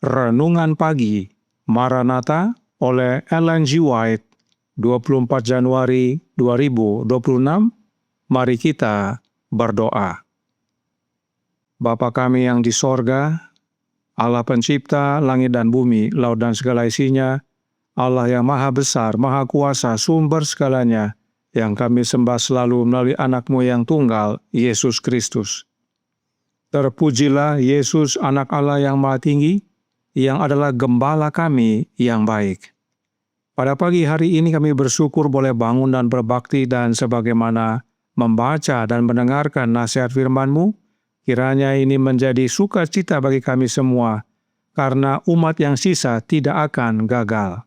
Renungan Pagi Maranatha oleh Ellen G. White, 24 Januari 2026. Mari kita berdoa. Bapa kami yang di sorga, Allah pencipta langit dan bumi, laut dan segala isinya, Allah yang maha besar, maha kuasa, sumber segalanya, yang kami sembah selalu melalui anak-Mu yang tunggal, Yesus Kristus. Terpujilah Yesus, anak Allah yang maha tinggi, yang adalah gembala kami yang baik. Pada pagi hari ini kami bersyukur boleh bangun dan berbakti, dan sebagaimana membaca dan mendengarkan nasihat firman-Mu, kiranya ini menjadi sukacita bagi kami semua, karena umat yang sisa tidak akan gagal.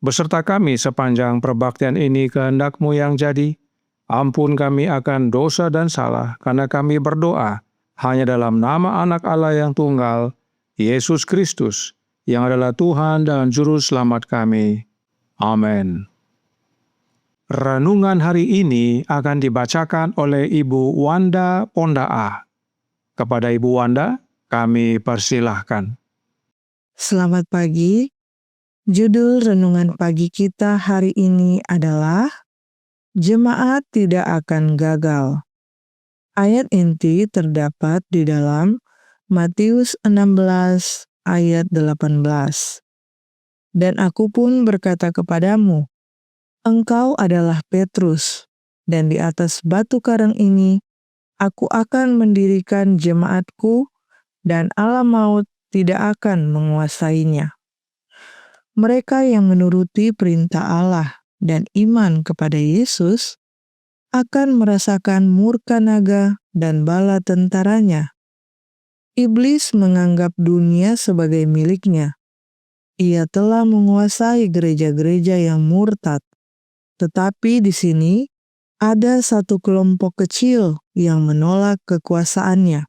Beserta kami sepanjang perbaktian ini kehendak-Mu yang jadi, ampun kami akan dosa dan salah, karena kami berdoa hanya dalam nama anak Allah yang tunggal, Yesus Kristus, yang adalah Tuhan dan Juru Selamat kami. Amin. Renungan hari ini akan dibacakan oleh Ibu Wanda Pondaa. Kepada Ibu Wanda, kami persilahkan. Selamat pagi. Judul renungan pagi kita hari ini adalah Jemaat Tidak Akan Gagal. Ayat inti terdapat di dalam Matius 16 ayat 18. Dan aku pun berkata kepadamu, engkau adalah Petrus, dan di atas batu karang ini aku akan mendirikan jemaatku, dan alam maut tidak akan menguasainya. Mereka yang menuruti perintah Allah dan iman kepada Yesus akan merasakan murka naga dan bala tentaranya. Iblis menganggap dunia sebagai miliknya. Ia telah menguasai gereja-gereja yang murtad. Tetapi di sini ada satu kelompok kecil yang menolak kekuasaannya.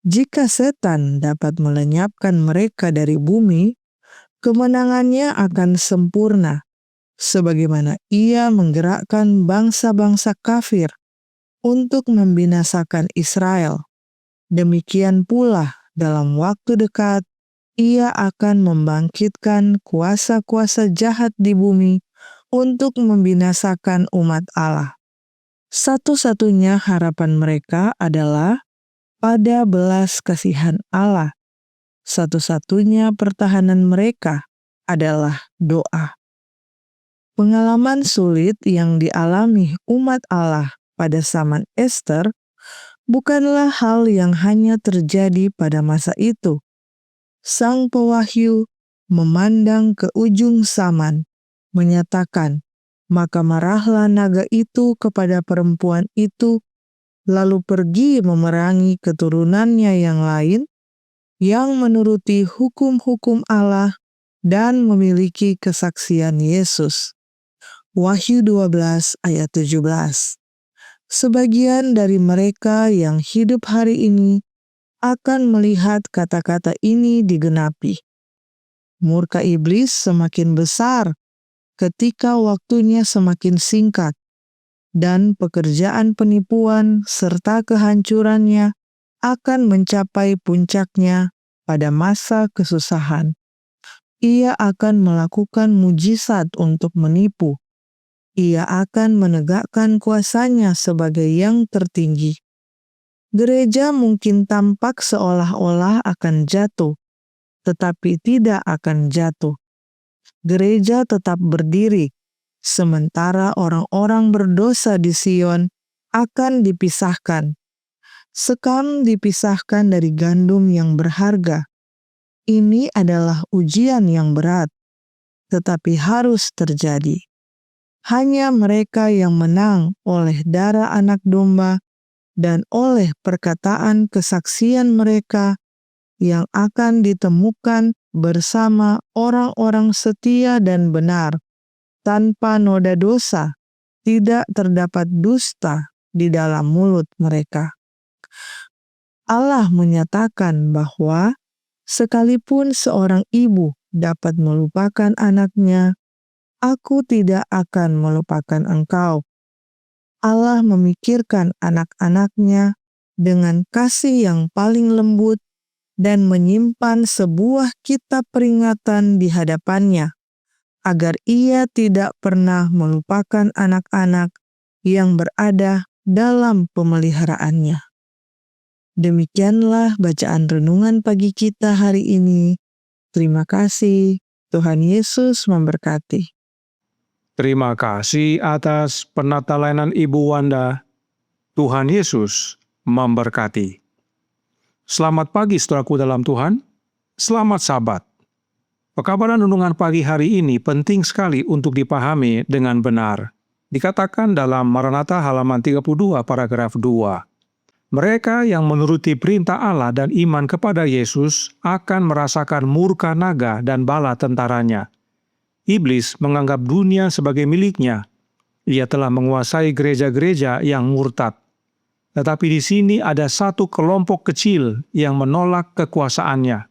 Jika setan dapat melenyapkan mereka dari bumi, kemenangannya akan sempurna, sebagaimana ia menggerakkan bangsa-bangsa kafir untuk membinasakan Israel. Demikian pula dalam waktu dekat, ia akan membangkitkan kuasa-kuasa jahat di bumi untuk membinasakan umat Allah. Satu-satunya harapan mereka adalah pada belas kasihan Allah. Satu-satunya pertahanan mereka adalah doa. Pengalaman sulit yang dialami umat Allah pada zaman Ester bukanlah hal yang hanya terjadi pada masa itu. Sang Pewahyu memandang ke ujung zaman, menyatakan, maka marahlah naga itu kepada perempuan itu, lalu pergi memerangi keturunannya yang lain, yang menuruti hukum-hukum Allah dan memiliki kesaksian Yesus. Wahyu 12 ayat 17. Sebagian dari mereka yang hidup hari ini akan melihat kata-kata ini digenapi. Murka iblis semakin besar ketika waktunya semakin singkat, dan pekerjaan penipuan serta kehancurannya akan mencapai puncaknya pada masa kesusahan. Ia akan melakukan mujizat untuk menipu. Ia akan menegakkan kuasanya sebagai yang tertinggi. Gereja mungkin tampak seolah-olah akan jatuh, tetapi tidak akan jatuh. Gereja tetap berdiri, sementara orang-orang berdosa di Sion akan dipisahkan. Sekam dipisahkan dari gandum yang berharga. Ini adalah ujian yang berat, tetapi harus terjadi. Hanya mereka yang menang oleh darah anak domba dan oleh perkataan kesaksian mereka yang akan ditemukan bersama orang-orang setia dan benar, tanpa noda dosa, tidak terdapat dusta di dalam mulut mereka. Allah menyatakan bahwa sekalipun seorang ibu dapat melupakan anaknya, Aku tidak akan melupakan engkau. Allah memikirkan anak-anaknya dengan kasih yang paling lembut dan menyimpan sebuah kitab peringatan di hadapannya, agar ia tidak pernah melupakan anak-anak yang berada dalam pemeliharaannya. Demikianlah bacaan renungan pagi kita hari ini. Terima kasih. Tuhan Yesus memberkati. Terima kasih atas penata layanan Ibu Wanda. Tuhan Yesus memberkati. Selamat pagi saudaraku dalam Tuhan. Selamat Sabat. Pekabaran renungan pagi hari ini penting sekali untuk dipahami dengan benar. Dikatakan dalam Maranatha halaman 32 paragraf 2. Mereka yang menuruti perintah Allah dan iman kepada Yesus akan merasakan murka naga dan bala tentaranya. Iblis menganggap dunia sebagai miliknya. Ia telah menguasai gereja-gereja yang murtad. Tetapi di sini ada satu kelompok kecil yang menolak kekuasaannya.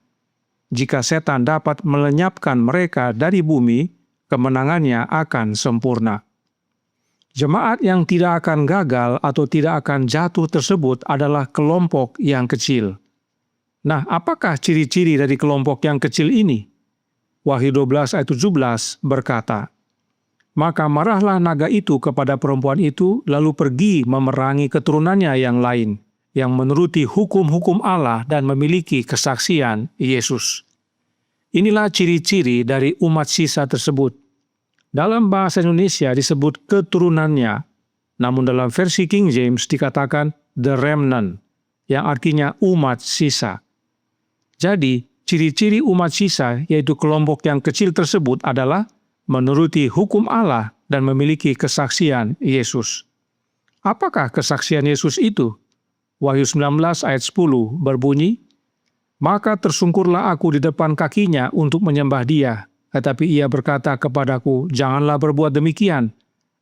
Jika setan dapat melenyapkan mereka dari bumi, kemenangannya akan sempurna. Jemaat yang tidak akan gagal atau tidak akan jatuh tersebut adalah kelompok yang kecil. Nah, apakah ciri-ciri dari kelompok yang kecil ini? Wahyu 12 ayat 17 berkata, "Maka marahlah naga itu kepada perempuan itu, lalu pergi memerangi keturunannya yang lain, yang menuruti hukum-hukum Allah dan memiliki kesaksian Yesus." Inilah ciri-ciri dari umat sisa tersebut. Dalam bahasa Indonesia disebut keturunannya, namun dalam versi King James dikatakan the remnant, yang artinya umat sisa. Jadi, ciri-ciri umat sisa, yaitu kelompok yang kecil tersebut adalah menuruti hukum Allah dan memiliki kesaksian Yesus. Apakah kesaksian Yesus itu? Wahyu 19 ayat 10 berbunyi, "Maka tersungkurlah aku di depan kakinya untuk menyembah dia. Tetapi ia berkata kepadaku, janganlah berbuat demikian.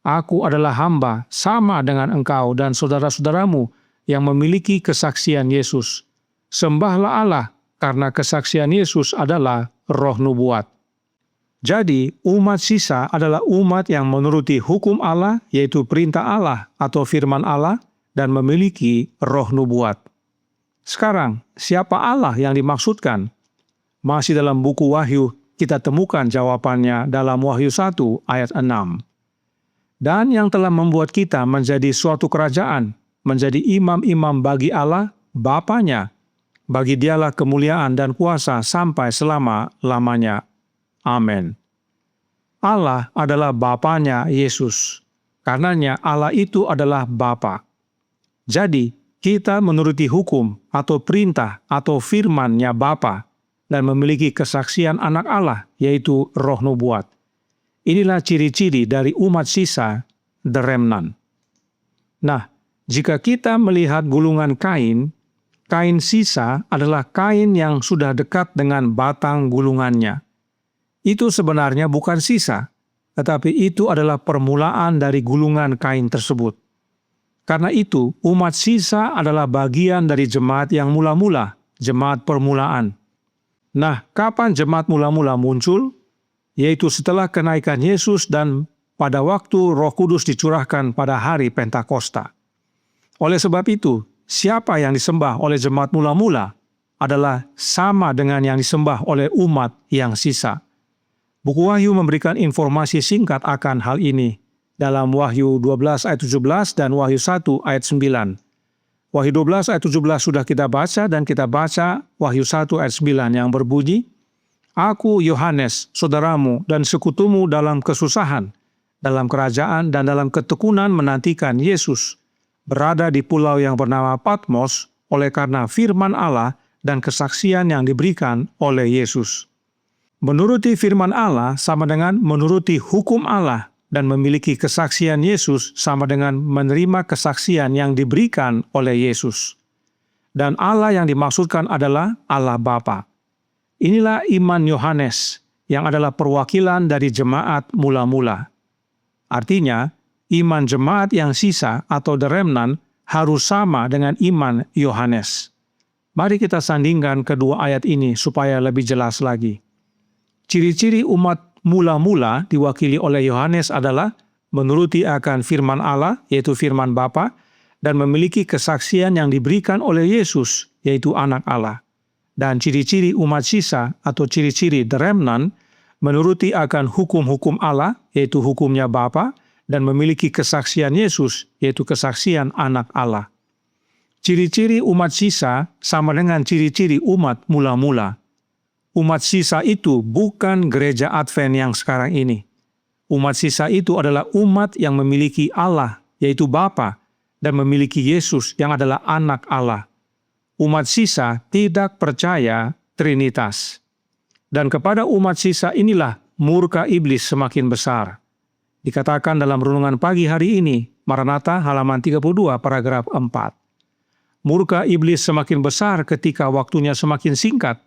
Aku adalah hamba sama dengan engkau dan saudara-saudaramu yang memiliki kesaksian Yesus. Sembahlah Allah, karena kesaksian Yesus adalah roh nubuat." Jadi, umat sisa adalah umat yang menuruti hukum Allah, yaitu perintah Allah atau firman Allah, dan memiliki roh nubuat. Sekarang, siapa Allah yang dimaksudkan? Masih dalam buku Wahyu, kita temukan jawabannya dalam Wahyu 1 ayat 6. "Dan yang telah membuat kita menjadi suatu kerajaan, menjadi imam-imam bagi Allah, Bapanya, bagi dialah kemuliaan dan kuasa sampai selama-lamanya. Amin." Allah adalah Bapanya Yesus. Karenanya Allah itu adalah Bapa. Jadi, kita menuruti hukum atau perintah atau firman-Nya Bapa dan memiliki kesaksian anak Allah, yaitu roh nubuat. Inilah ciri-ciri dari umat sisa, the remnant. Nah, jika kita melihat gulungan kain, kain sisa adalah kain yang sudah dekat dengan batang gulungannya. Itu sebenarnya bukan sisa, tetapi itu adalah permulaan dari gulungan kain tersebut. Karena itu, umat sisa adalah bagian dari jemaat yang mula-mula, jemaat permulaan. Nah, kapan jemaat mula-mula muncul? Yaitu setelah kenaikan Yesus dan pada waktu Roh Kudus dicurahkan pada hari Pentakosta. Oleh sebab itu, siapa yang disembah oleh jemaat mula-mula adalah sama dengan yang disembah oleh umat yang sisa. Buku Wahyu memberikan informasi singkat akan hal ini dalam Wahyu 12 ayat 17 dan Wahyu 1 ayat 9. Wahyu 12 ayat 17 sudah kita baca dan kita baca Wahyu 1 ayat 9 yang berbunyi, "Aku Yohanes, saudaramu dan sekutumu dalam kesusahan, dalam kerajaan dan dalam ketekunan menantikan Yesus, berada di pulau yang bernama Patmos oleh karena firman Allah dan kesaksian yang diberikan oleh Yesus." Menuruti firman Allah sama dengan menuruti hukum Allah, dan memiliki kesaksian Yesus sama dengan menerima kesaksian yang diberikan oleh Yesus. Dan Allah yang dimaksudkan adalah Allah Bapa. Inilah iman Yohanes yang adalah perwakilan dari jemaat mula-mula. Artinya, iman jemaat yang sisa atau the remnant harus sama dengan iman Yohanes. Mari kita sandingkan kedua ayat ini supaya lebih jelas lagi. Ciri-ciri umat mula-mula diwakili oleh Yohanes adalah menuruti akan firman Allah, yaitu firman Bapa, dan memiliki kesaksian yang diberikan oleh Yesus, yaitu anak Allah. dan ciri-ciri umat sisa atau ciri-ciri the remnant menuruti akan hukum-hukum Allah, yaitu hukumnya Bapa, dan memiliki kesaksian Yesus, yaitu kesaksian Anak Allah. Ciri-ciri umat sisa sama dengan ciri-ciri umat mula-mula. Umat sisa itu bukan gereja Advent yang sekarang ini. Umat sisa itu adalah umat yang memiliki Allah, yaitu Bapa, dan memiliki Yesus yang adalah Anak Allah. Umat sisa tidak percaya Trinitas. Dan kepada umat sisa inilah murka iblis semakin besar. Dikatakan dalam renungan pagi hari ini, Maranatha halaman 32 paragraf 4. Murka iblis semakin besar ketika waktunya semakin singkat,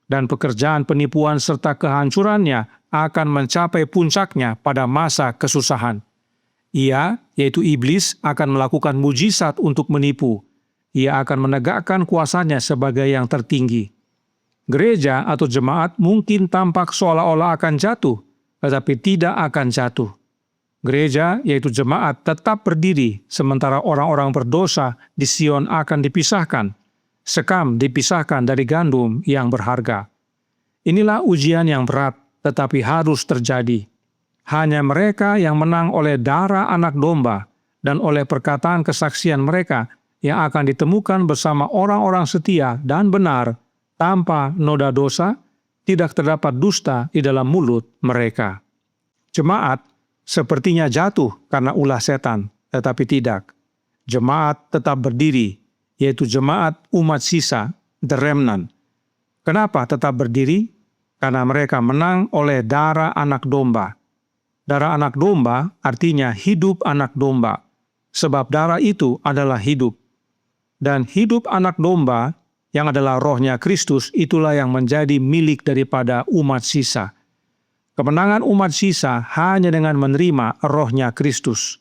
dan pekerjaan penipuan serta kehancurannya akan mencapai puncaknya pada masa kesusahan. Ia, yaitu iblis, akan melakukan mujizat untuk menipu. Ia akan menegakkan kuasanya sebagai yang tertinggi. Gereja atau jemaat mungkin tampak seolah-olah akan jatuh, tetapi tidak akan jatuh. Gereja, yaitu jemaat, tetap berdiri, sementara orang-orang berdosa di Sion akan dipisahkan. Sekam dipisahkan dari gandum yang berharga. Inilah ujian yang berat, tetapi harus terjadi. Hanya mereka yang menang oleh darah anak domba dan oleh perkataan kesaksian mereka yang akan ditemukan bersama orang-orang setia dan benar, tanpa noda dosa, tidak terdapat dusta di dalam mulut mereka. Jemaat sepertinya jatuh karena ulah setan, tetapi tidak. Jemaat tetap berdiri, yaitu jemaat umat sisa, the remnant. Kenapa tetap berdiri? Karena mereka menang oleh darah anak domba. Darah anak domba artinya hidup anak domba, sebab darah itu adalah hidup. Dan hidup anak domba yang adalah rohnya Kristus, itulah yang menjadi milik daripada umat sisa. Kemenangan umat sisa hanya dengan menerima rohnya Kristus,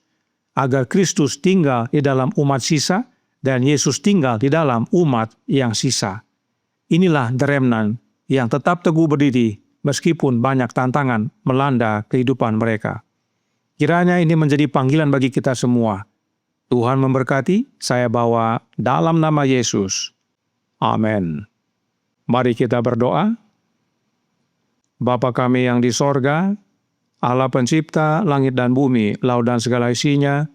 agar Kristus tinggal di dalam umat sisa dan Yesus tinggal di dalam umat yang sisa. Inilah the remnant yang tetap teguh berdiri meskipun banyak tantangan melanda kehidupan mereka. Kiranya ini menjadi panggilan bagi kita semua. Tuhan memberkati, saya bawa dalam nama Yesus. Amin. Mari kita berdoa. Bapa kami yang di sorga, Allah pencipta langit dan bumi, laut dan segala isinya,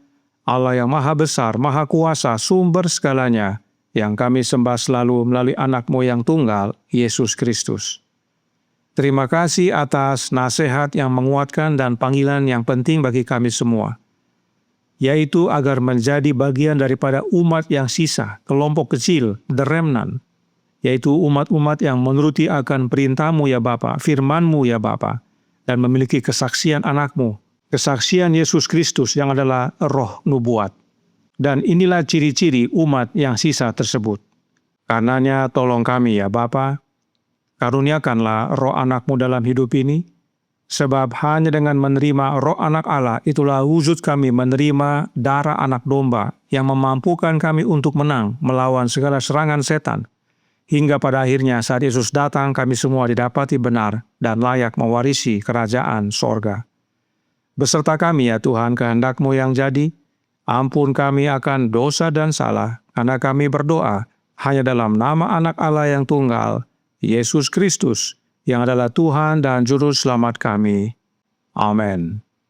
Allah yang maha besar, maha kuasa, sumber segalanya, yang kami sembah selalu melalui anak-Mu yang tunggal, Yesus Kristus. Terima kasih atas nasihat yang menguatkan dan panggilan yang penting bagi kami semua, yaitu agar menjadi bagian daripada umat yang sisa, kelompok kecil, the remnant, yaitu umat-umat yang menuruti akan perintah-Mu ya Bapa, firman-Mu ya Bapa, dan memiliki kesaksian anak-Mu, kesaksian Yesus Kristus yang adalah roh nubuat. Dan inilah ciri-ciri umat yang sisa tersebut. Karenanya tolong kami ya Bapa, karuniakanlah roh anak-Mu dalam hidup ini, sebab hanya dengan menerima roh anak Allah, itulah wujud kami menerima darah anak domba yang memampukan kami untuk menang melawan segala serangan setan. Hingga pada akhirnya saat Yesus datang, kami semua didapati benar dan layak mewarisi kerajaan sorga. Beserta kami ya Tuhan, kehendak-Mu yang jadi, ampun kami akan dosa dan salah, karena kami berdoa hanya dalam nama anak Allah yang tunggal, Yesus Kristus, yang adalah Tuhan dan Juru Selamat kami. Amin.